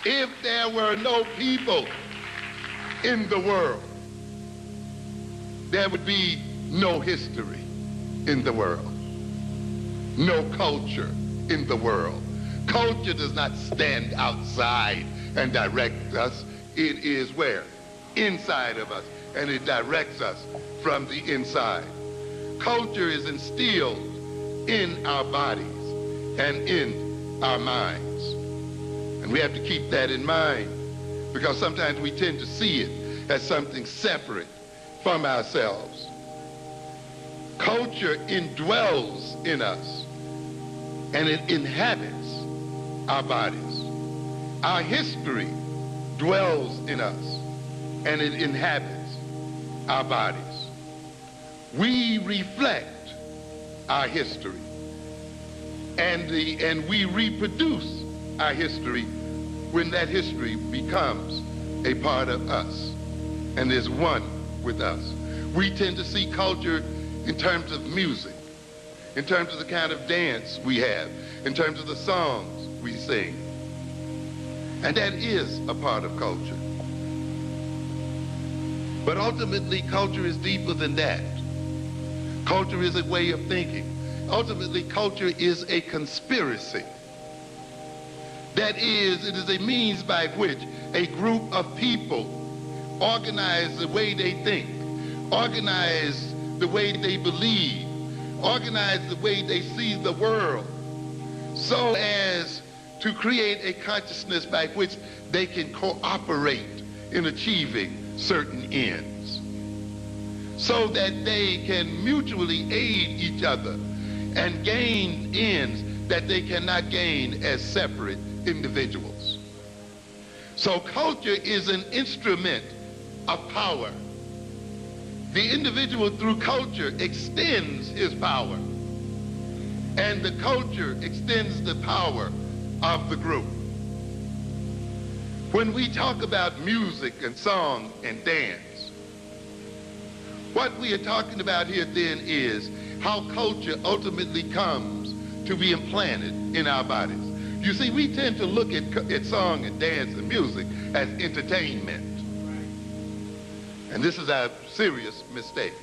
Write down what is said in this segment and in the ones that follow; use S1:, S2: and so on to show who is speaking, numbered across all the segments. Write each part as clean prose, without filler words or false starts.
S1: If there were no people in the world, there would be no history in the world, no culture in the world. Culture does not stand outside and direct us. It is where? Inside of us, and it directs us from the inside. Culture is instilled in our bodies and in our minds. And we have to keep that in mind, because sometimes we tend to see it as something separate from ourselves. Culture indwells in us, and it inhabits our bodies. Our history dwells in us, and it inhabits our bodies. We reflect our history, and we reproduce our history when that history becomes a part of us and is one with us. We tend to see culture in terms of music, in terms of the kind of dance we have, in terms of the songs we sing. And that is a part of culture. But ultimately, culture is deeper than that. Culture is a way of thinking. Ultimately, culture is a conspiracy. That is, it is a means by which a group of people organize the way they think, organize the way they believe, organize the way they see the world, so as to create a consciousness by which they can cooperate in achieving certain ends, so that they can mutually aid each other and gain ends that they cannot gain as separate individuals. So culture is an instrument of power. The individual through culture extends his power, and the culture extends the power of the group. When we talk about music and song and dance, what we are talking about here then is how culture ultimately comes to be implanted in our bodies. You see, we tend to look at song and dance and music as entertainment. And this is our serious mistake.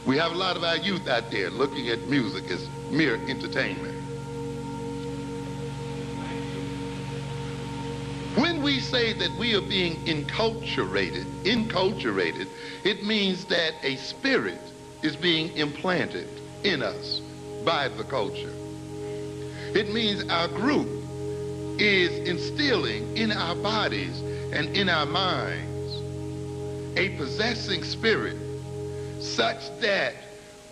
S1: We have a lot of our youth out there looking at music as mere entertainment. When we say that we are being enculturated, it means that a spirit is being implanted in us by the culture. It means our group is instilling in our bodies and in our minds a possessing spirit, such that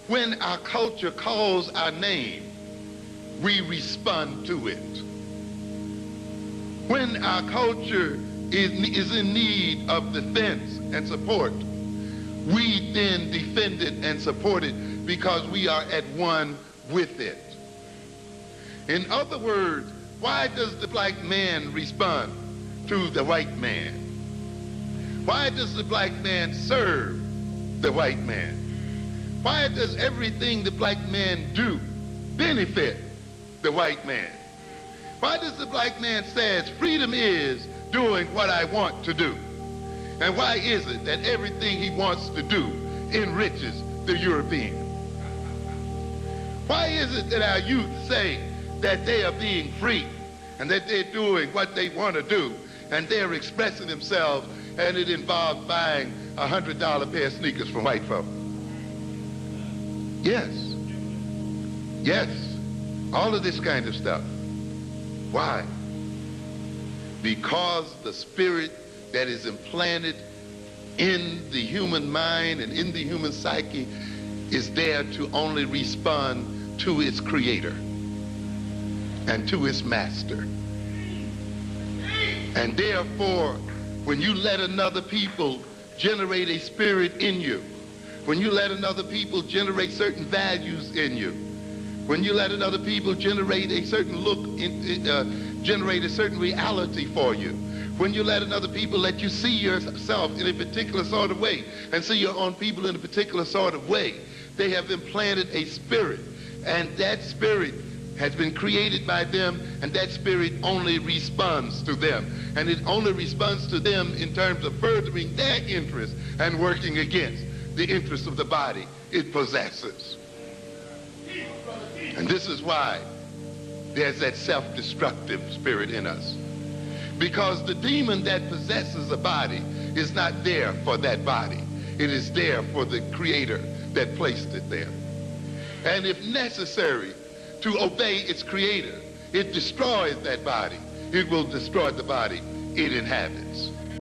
S1: when our culture calls our name, we respond to it. When our culture is in need of defense and support, we then defend it and support it because we are at one with it. In other words, why does the black man respond to the white man? Why does the black man serve the white man? Why does everything the black man do benefit the white man? Why does the black man say freedom is doing what I want to do? And why is it that everything he wants to do enriches the European? Why is it that our youth say that they are being free and that they're doing what they want to do and they're expressing themselves, and it involves buying a $100 pair of sneakers from white folk? Yes. Yes. All of this kind of stuff. Why? Because the spirit that is implanted in the human mind and in the human psyche is there to only respond to its creator and to its master. And therefore, when you let another people generate a spirit in you, when you let another people generate certain values in you, when you let another people generate a certain look, generate a certain reality for you, when you let another people let you see yourself in a particular sort of way and see your own people in a particular sort of way, they have implanted a spirit, and that spirit has been created by them, and that spirit only responds to them. And it only responds to them in terms of furthering their interest and working against the interest of the body it possesses. And this is why there's that self-destructive spirit in us. Because the demon that possesses a body is not there for that body. It is there for the creator that placed it there. And if necessary to obey its creator, it destroys that body. It will destroy the body it inhabits.